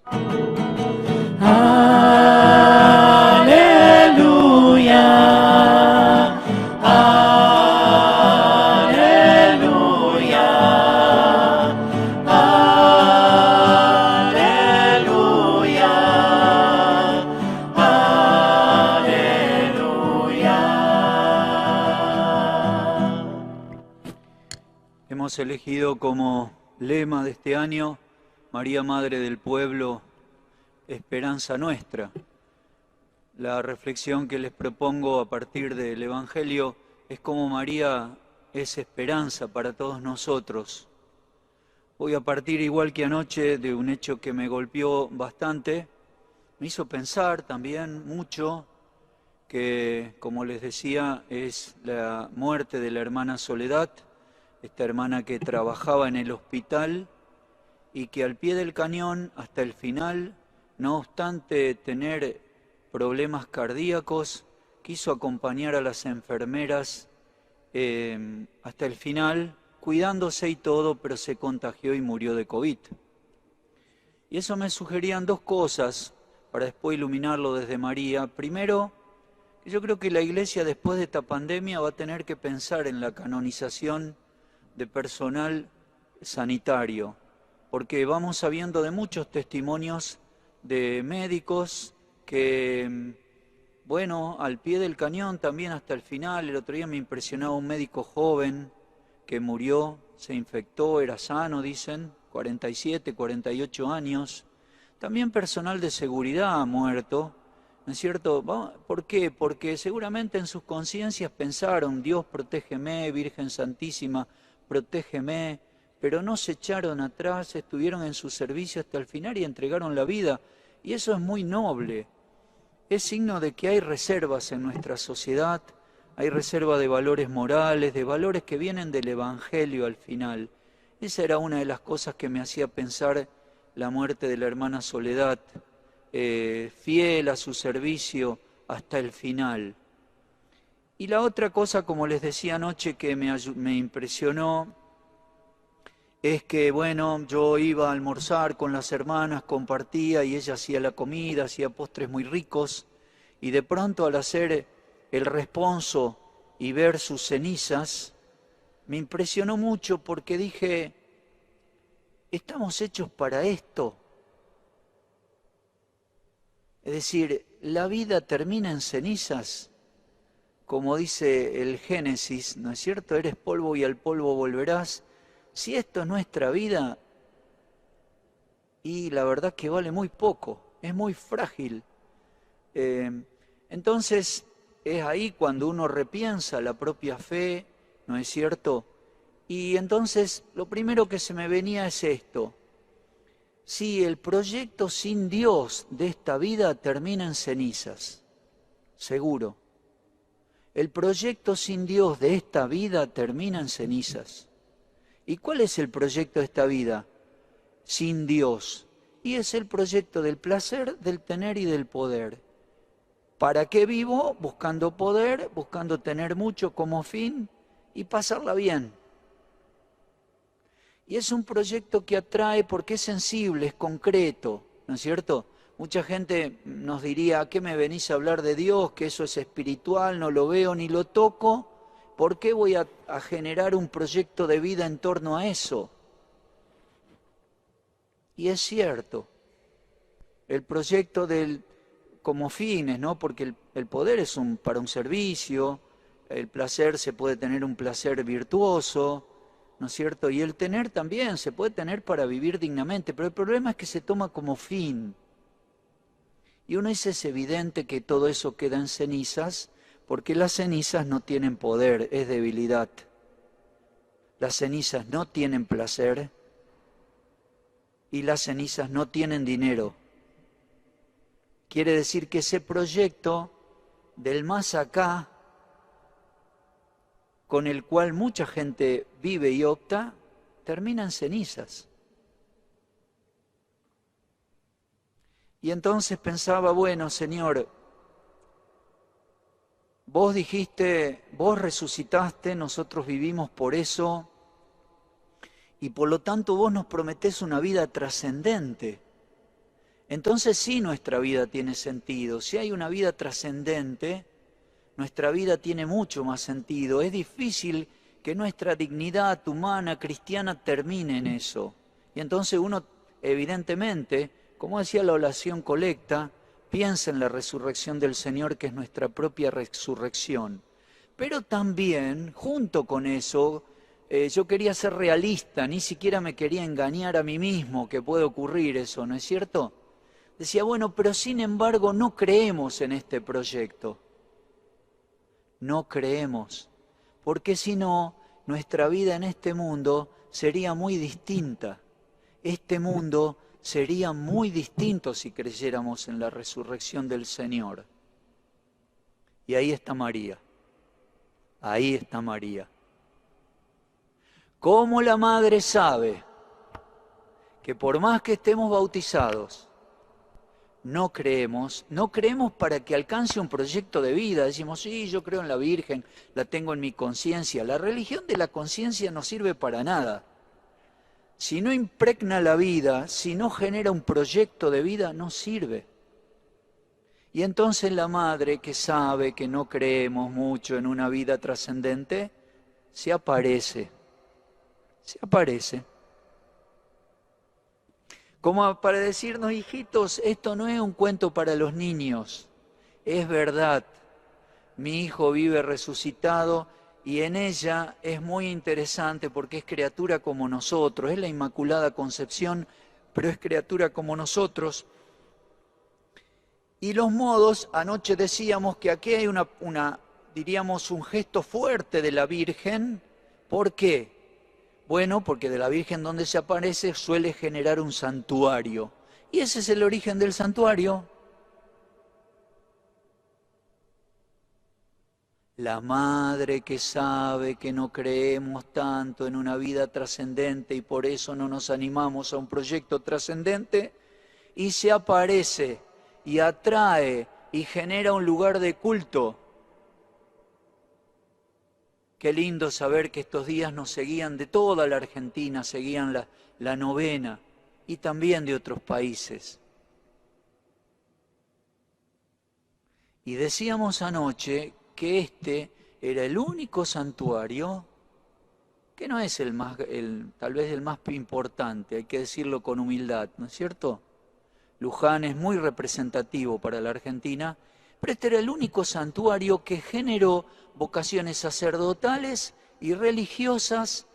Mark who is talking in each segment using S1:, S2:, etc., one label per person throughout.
S1: Aleluya, aleluya, aleluya, aleluya.
S2: Hemos elegido como lema de este año, María, Madre del Pueblo, esperanza nuestra. La reflexión que les propongo a partir del Evangelio es cómo María es esperanza para todos nosotros. Voy a partir, igual que anoche, de un hecho que me golpeó bastante, me hizo pensar también mucho, que, como les decía, es la muerte de la hermana Soledad, esta hermana que trabajaba en el hospital y que al pie del cañón, hasta el final, no obstante tener problemas cardíacos, quiso acompañar a las enfermeras hasta el final, cuidándose y todo, pero se contagió y murió de COVID. Y eso me sugerían dos cosas, para después iluminarlo desde María. Primero, yo creo que la Iglesia después de esta pandemia va a tener que pensar en la canonización de personal sanitario, porque vamos sabiendo de muchos testimonios de médicos que, bueno, al pie del cañón también hasta el final. El otro día me impresionaba un médico joven que murió, se infectó, era sano, dicen, 47, 48 años. También personal de seguridad ha muerto, ¿no es cierto? ¿Por qué? Porque seguramente en sus conciencias pensaron, Dios protégeme, Virgen Santísima, protégeme, pero no se echaron atrás, estuvieron en su servicio hasta el final y entregaron la vida. Y eso es muy noble. Es signo de que hay reservas en nuestra sociedad, hay reserva de valores morales, de valores que vienen del Evangelio al final. Esa era una de las cosas que me hacía pensar la muerte de la hermana Soledad, fiel a su servicio hasta el final. Y la otra cosa, como les decía anoche, que me impresionó, es que, bueno, yo iba a almorzar con las hermanas, compartía y ella hacía la comida, hacía postres muy ricos, y de pronto al hacer el responso y ver sus cenizas, me impresionó mucho porque dije, ¿estamos hechos para esto? Es decir, ¿la vida termina en cenizas? Como dice el Génesis, ¿no es cierto? Eres polvo y al polvo volverás. Si esto es nuestra vida, y la verdad que vale muy poco, es muy frágil. Entonces, es ahí cuando uno repiensa la propia fe, ¿no es cierto? Y entonces, lo primero que se me venía es esto. Sí, el proyecto sin Dios de esta vida termina en cenizas, seguro. El proyecto sin Dios de esta vida termina en cenizas. ¿Y cuál es el proyecto de esta vida? Sin Dios. Y es el proyecto del placer, del tener y del poder. ¿Para qué vivo? Buscando poder, buscando tener mucho como fin y pasarla bien. Y es un proyecto que atrae porque es sensible, es concreto, ¿no es cierto? Mucha gente nos diría, ¿a qué me venís a hablar de Dios? Que eso es espiritual, no lo veo ni lo toco. ¿Por qué voy a generar un proyecto de vida en torno a eso? Y es cierto, el proyecto como fines, ¿no? Porque el poder es para un servicio, el placer se puede tener un placer virtuoso, ¿no es cierto? Y el tener también se puede tener para vivir dignamente, pero el problema es que se toma como fin. Y uno dice, es evidente que todo eso queda en cenizas, porque las cenizas no tienen poder, es debilidad. Las cenizas no tienen placer y las cenizas no tienen dinero. Quiere decir que ese proyecto del más acá, con el cual mucha gente vive y opta, termina en cenizas. Y entonces pensaba, bueno, Señor, vos dijiste, vos resucitaste, nosotros vivimos por eso, y por lo tanto vos nos prometés una vida trascendente. entonces sí nuestra vida tiene sentido. Si hay una vida trascendente, nuestra vida tiene mucho más sentido. Es difícil que nuestra dignidad humana, cristiana, termine en eso. Y entonces uno, evidentemente, como decía la oración colecta, piensa en la resurrección del Señor, que es nuestra propia resurrección. Pero también, junto con eso, yo quería ser realista, ni siquiera me quería engañar a mí mismo que puede ocurrir eso, ¿no es cierto? Decía, bueno, pero sin embargo no creemos en este proyecto. No creemos, porque si no, nuestra vida en este mundo sería muy distinta. Este mundo sería muy distinto si creyéramos en la resurrección del Señor. Y ahí está María. Ahí está María. ¿Cómo la madre sabe que por más que estemos bautizados, no creemos para que alcance un proyecto de vida? Decimos, sí, yo creo en la Virgen, la tengo en mi conciencia. La religión de la conciencia no sirve para nada. Si no impregna la vida, si no genera un proyecto de vida, no sirve. Y entonces la madre, que sabe que no creemos mucho en una vida trascendente, se aparece. Como para decirnos, hijitos, esto no es un cuento para los niños, es verdad. Mi hijo vive resucitado y en ella es muy interesante porque es criatura como nosotros, es la Inmaculada Concepción, pero es criatura como nosotros. Y los modos, anoche decíamos que aquí hay diríamos, un gesto fuerte de la Virgen. ¿Por qué? Bueno, porque de la Virgen donde se aparece suele generar un santuario. Y ese es el origen del santuario. La madre que sabe que no creemos tanto en una vida trascendente y por eso no nos animamos a un proyecto trascendente, y se aparece y atrae y genera un lugar de culto. Qué lindo saber que estos días nos seguían de toda la Argentina, seguían la novena y también de otros países. Y decíamos anoche que este era el único santuario, que no es tal vez el más importante, hay que decirlo con humildad, ¿no es cierto? Luján es muy representativo para la Argentina, pero este era el único santuario que generó vocaciones sacerdotales y religiosas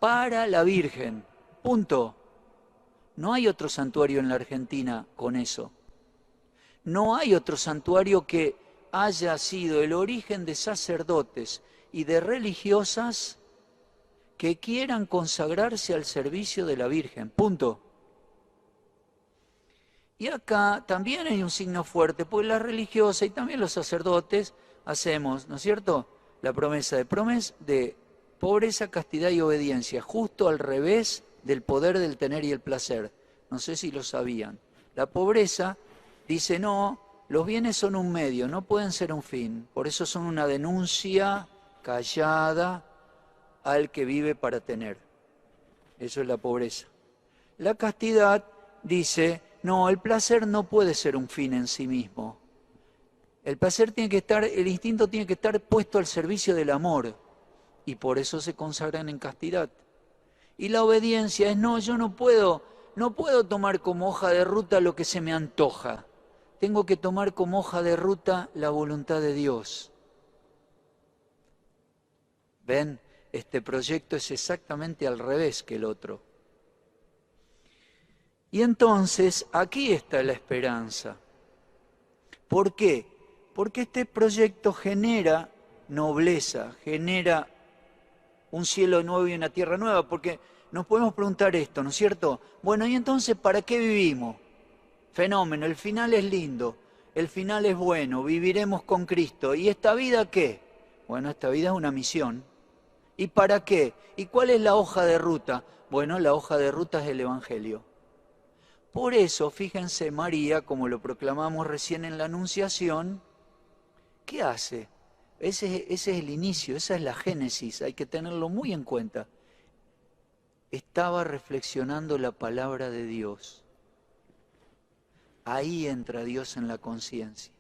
S2: para la Virgen. Punto. No hay otro santuario en la Argentina con eso. No hay otro santuario que haya sido el origen de sacerdotes y de religiosas que quieran consagrarse al servicio de la Virgen. Punto. Y acá también hay un signo fuerte, pues la religiosa y también los sacerdotes hacemos, ¿no es cierto?, la promesa de pobreza, castidad y obediencia, justo al revés del poder del tener y el placer. No sé si lo sabían. La pobreza dice, no, los bienes son un medio, no pueden ser un fin. Por eso son una denuncia callada al que vive para tener. Eso es la pobreza. La castidad dice, no, el placer no puede ser un fin en sí mismo. El placer el instinto tiene que estar puesto al servicio del amor. Y por eso se consagran en castidad. Y la obediencia es, no, yo no puedo tomar como hoja de ruta lo que se me antoja. Tengo que tomar como hoja de ruta la voluntad de Dios. ¿Ven? Este proyecto es exactamente al revés que el otro. Y entonces aquí está la esperanza. ¿Por qué? Porque este proyecto genera nobleza, genera un cielo nuevo y una tierra nueva, porque nos podemos preguntar esto, ¿no es cierto? Bueno, ¿y entonces para qué vivimos? Fenómeno, el final es lindo, el final es bueno, viviremos con Cristo. ¿Y esta vida qué? Bueno, esta vida es una misión. ¿Y para qué? ¿Y cuál es la hoja de ruta? Bueno, la hoja de ruta es el Evangelio. Por eso, fíjense, María, como lo proclamamos recién en la Anunciación, ¿qué hace? Ese es el inicio, esa es la génesis, hay que tenerlo muy en cuenta. Estaba reflexionando la palabra de Dios. Ahí entra Dios en la conciencia,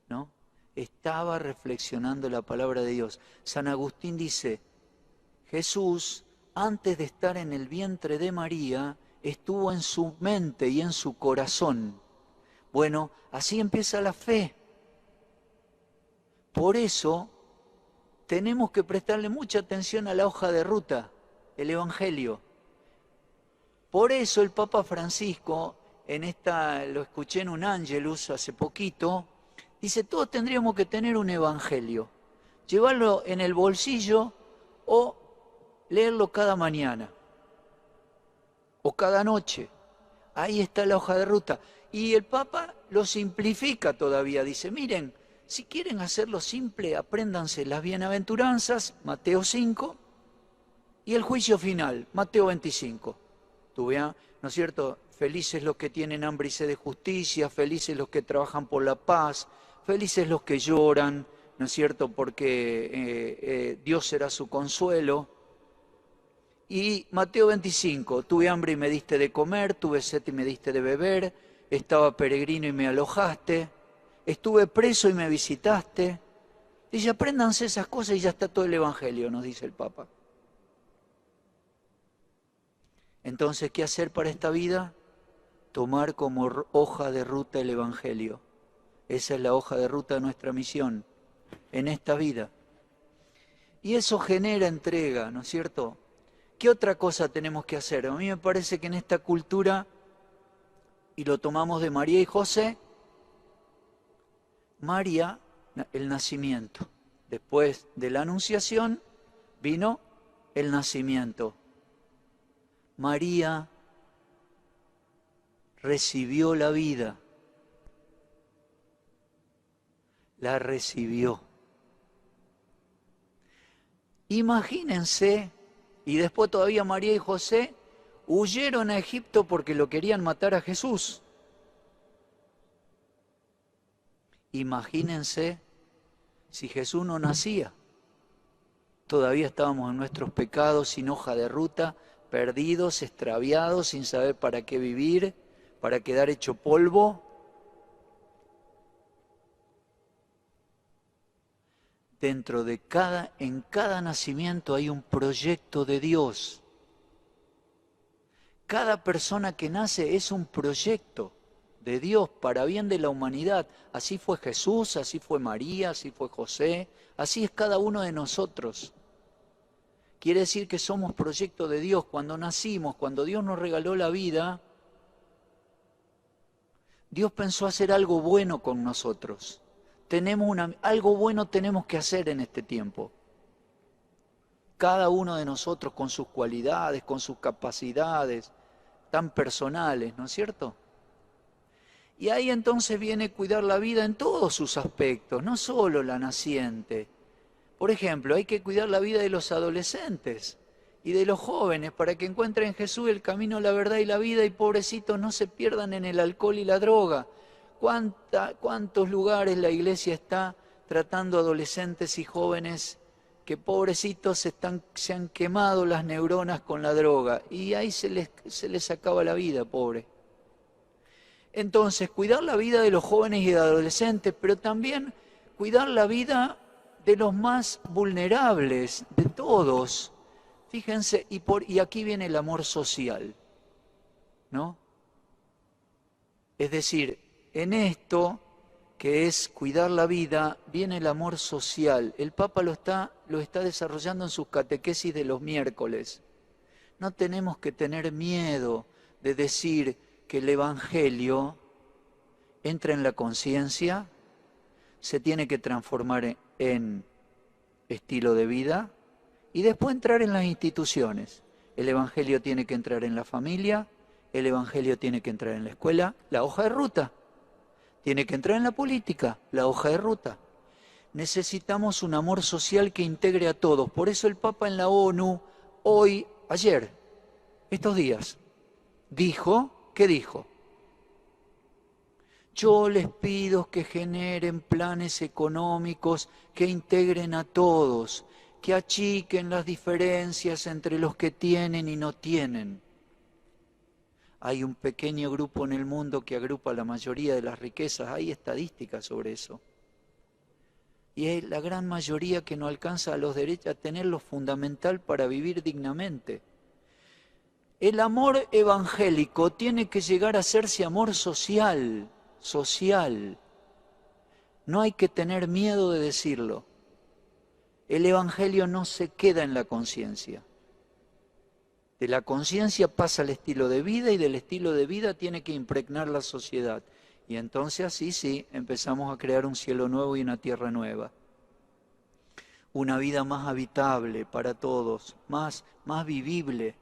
S2: ¿no? Estaba reflexionando la palabra de Dios. San Agustín dice, Jesús, antes de estar en el vientre de María, estuvo en su mente y en su corazón. Bueno, así empieza la fe. Por eso tenemos que prestarle mucha atención a la hoja de ruta, el Evangelio. Por eso el Papa Francisco, lo escuché en un Ángelus hace poquito, dice, todos tendríamos que tener un Evangelio, llevarlo en el bolsillo o leerlo cada mañana o cada noche. Ahí está la hoja de ruta. Y el Papa lo simplifica todavía, dice, miren, si quieren hacerlo simple, apréndanse las bienaventuranzas, Mateo 5, y el juicio final, Mateo 25. Tú veas, ¿no es cierto? Felices los que tienen hambre y sed de justicia, felices los que trabajan por la paz, felices los que lloran, ¿no es cierto? Porque Dios será su consuelo. Y Mateo 25, tuve hambre y me diste de comer, tuve sed y me diste de beber, estaba peregrino y me alojaste, estuve preso y me visitaste. Dice, apréndanse esas cosas y ya está todo el Evangelio, nos dice el Papa. Entonces, ¿qué hacer para esta vida? Tomar como hoja de ruta el Evangelio. Esa es la hoja de ruta de nuestra misión en esta vida. Y eso genera entrega, ¿no es cierto? ¿Qué otra cosa tenemos que hacer? A mí me parece que en esta cultura, y lo tomamos de María y José, María, el nacimiento. Después de la Anunciación vino el nacimiento. María recibió la vida, la recibió. Imagínense, y después todavía María y José huyeron a Egipto porque lo querían matar a Jesús. Imagínense si Jesús no nacía. Todavía estábamos en nuestros pecados, sin hoja de ruta, perdidos, extraviados, sin saber para qué vivir, para quedar hecho polvo. En cada nacimiento hay un proyecto de Dios. Cada persona que nace es un proyecto de Dios para bien de la humanidad. Así fue Jesús, así fue María, así fue José, así es cada uno de nosotros. Quiere decir que somos proyecto de Dios. Cuando nacimos, cuando Dios nos regaló la vida, Dios pensó hacer algo bueno con nosotros. Algo bueno tenemos que hacer en este tiempo. Cada uno de nosotros con sus cualidades, con sus capacidades tan personales, ¿no es cierto? Y ahí entonces viene cuidar la vida en todos sus aspectos, no solo la naciente. Por ejemplo, hay que cuidar la vida de los adolescentes y de los jóvenes para que encuentren en Jesús el camino, la verdad y la vida, y pobrecitos no se pierdan en el alcohol y la droga. ¿Cuántos lugares la Iglesia está tratando adolescentes y jóvenes que pobrecitos se han quemado las neuronas con la droga y ahí se les acaba la vida, pobre? Entonces, cuidar la vida de los jóvenes y de adolescentes, pero también cuidar la vida de los más vulnerables, de todos. Fíjense, y aquí viene el amor social, ¿no? Es decir, en esto que es cuidar la vida, viene el amor social. El Papa lo está desarrollando en sus catequesis de los miércoles. No tenemos que tener miedo de decir que el Evangelio entra en la conciencia, se tiene que transformar en estilo de vida y después entrar en las instituciones. El Evangelio tiene que entrar en la familia, el Evangelio tiene que entrar en la escuela, la hoja de ruta. Tiene que entrar en la política, la hoja de ruta. Necesitamos un amor social que integre a todos. Por eso el Papa en la ONU, ayer, estos días, ¿qué dijo? Yo les pido que generen planes económicos que integren a todos, que achiquen las diferencias entre los que tienen y no tienen. Hay un pequeño grupo en el mundo que agrupa la mayoría de las riquezas. Hay estadísticas sobre eso. Y es la gran mayoría que no alcanza a los derechos a tener lo fundamental para vivir dignamente. El amor evangélico tiene que llegar a hacerse amor social, social. No hay que tener miedo de decirlo. El evangelio no se queda en la conciencia. De la conciencia pasa al estilo de vida y del estilo de vida tiene que impregnar la sociedad. Y entonces así sí, empezamos a crear un cielo nuevo y una tierra nueva. Una vida más habitable para todos, más vivible,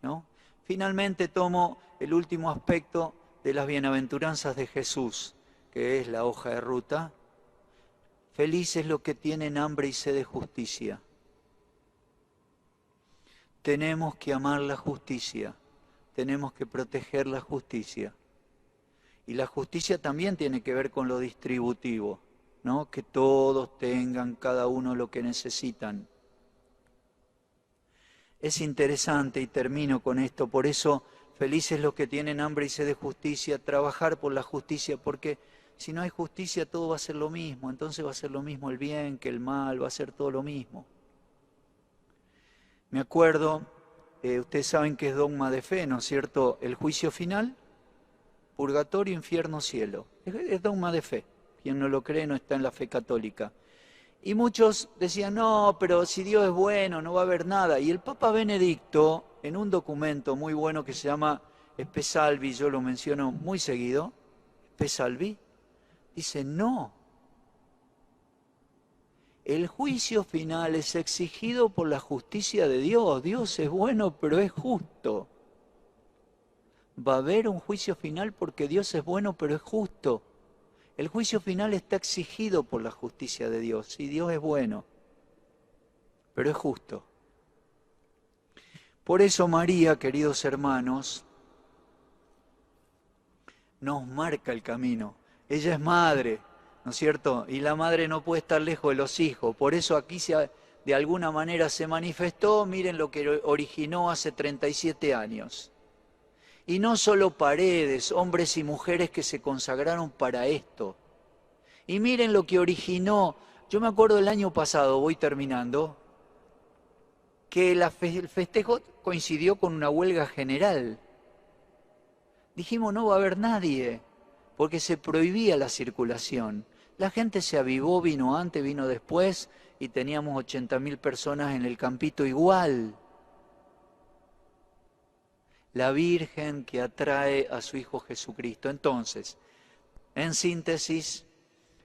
S2: ¿no? Finalmente tomo el último aspecto de las bienaventuranzas de Jesús, que es la hoja de ruta. Felices los que tienen hambre y sed de justicia. Tenemos que amar la justicia, tenemos que proteger la justicia. Y la justicia también tiene que ver con lo distributivo, ¿no? Que todos tengan cada uno lo que necesitan. Es interesante, y termino con esto, por eso felices los que tienen hambre y sed de justicia, trabajar por la justicia, porque si no hay justicia todo va a ser lo mismo, entonces va a ser lo mismo el bien que el mal, va a ser todo lo mismo. Me acuerdo, ustedes saben que es dogma de fe, ¿no es cierto? El juicio final, purgatorio, infierno, cielo. Es dogma de fe. Quien no lo cree no está en la fe católica. Y muchos decían, no, pero si Dios es bueno, no va a haber nada. Y el Papa Benedicto, en un documento muy bueno que se llama Spe Salvi, yo lo menciono muy seguido, Spe Salvi, dice, no. El juicio final es exigido por la justicia de Dios. Dios es bueno, pero es justo. Va a haber un juicio final porque Dios es bueno, pero es justo. El juicio final está exigido por la justicia de Dios. Y Dios es bueno, pero es justo. Por eso María, queridos hermanos, nos marca el camino. Ella es madre, ¿no es cierto? Y la madre no puede estar lejos de los hijos. Por eso aquí de alguna manera se manifestó, miren lo que originó hace 37 años. Y no solo Paredes, hombres y mujeres que se consagraron para esto. Y miren lo que originó, yo me acuerdo el año pasado, voy terminando, que el festejo coincidió con una huelga general. Dijimos, no va a haber nadie, porque se prohibía la circulación. La gente se avivó, vino antes, vino después, y teníamos 80.000 personas en el campito igual. La Virgen que atrae a su Hijo Jesucristo. Entonces, en síntesis,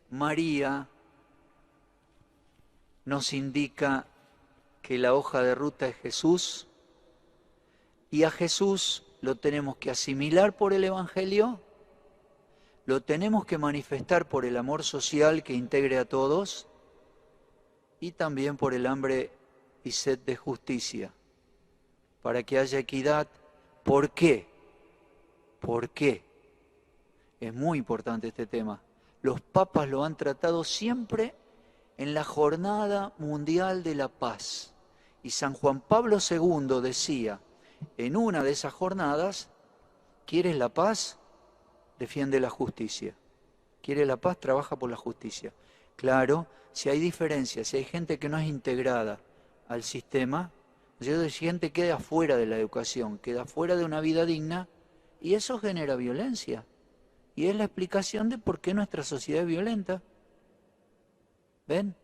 S2: María nos indica que la hoja de ruta es Jesús, y a Jesús lo tenemos que asimilar por el Evangelio, lo tenemos que manifestar por el amor social que integre a todos, y también por el hambre y sed de justicia, para que haya equidad. ¿Por qué? ¿Por qué? Es muy importante este tema. Los papas lo han tratado siempre en la Jornada Mundial de la Paz. Y San Juan Pablo II decía, en una de esas jornadas, ¿quieres la paz? Defiende la justicia. ¿Quieres la paz? Trabaja por la justicia. Claro, si hay diferencias, si hay gente que no es integrada al sistema, si gente queda fuera de la educación, queda fuera de una vida digna, y eso genera violencia. Y es la explicación de por qué nuestra sociedad es violenta. ¿Ven?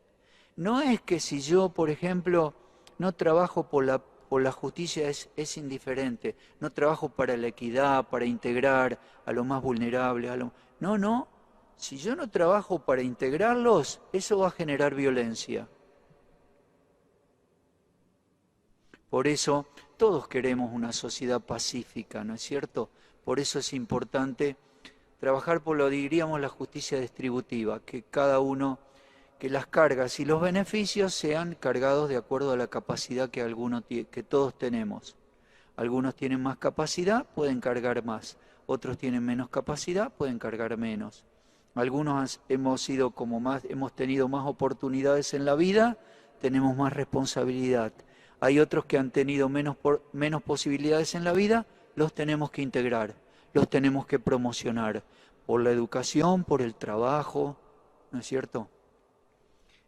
S2: No es que si yo, por ejemplo, no trabajo por la justicia es indiferente, no trabajo para la equidad, para integrar a los más vulnerables. No, si yo no trabajo para integrarlos, eso va a generar violencia. Por eso todos queremos una sociedad pacífica, ¿no es cierto? Por eso es importante trabajar por lo diríamos la justicia distributiva, que cada uno, que las cargas y los beneficios sean cargados de acuerdo a la capacidad que todos tenemos. Algunos tienen más capacidad, pueden cargar más. Otros tienen menos capacidad, pueden cargar menos. Algunos hemos tenido más oportunidades en la vida, tenemos más responsabilidad. Hay otros que han tenido menos posibilidades en la vida, los tenemos que integrar, los tenemos que promocionar, por la educación, por el trabajo, ¿no es cierto?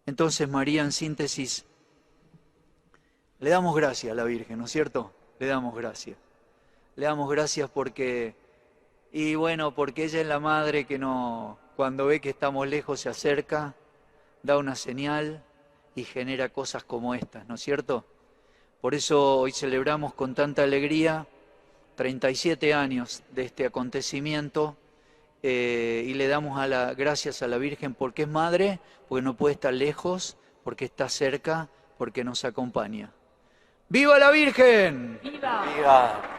S2: Entonces, María, en síntesis, le damos gracias a la Virgen, ¿no es cierto? Le damos gracias. Le damos gracias porque, y bueno, porque ella es la madre que no, cuando ve que estamos lejos se acerca, da una señal y genera cosas como estas, ¿no es cierto? Por eso hoy celebramos con tanta alegría 37 años de este acontecimiento y le damos gracias a la Virgen porque es madre, porque no puede estar lejos, porque está cerca, porque nos acompaña. ¡Viva la Virgen!
S1: ¡Viva!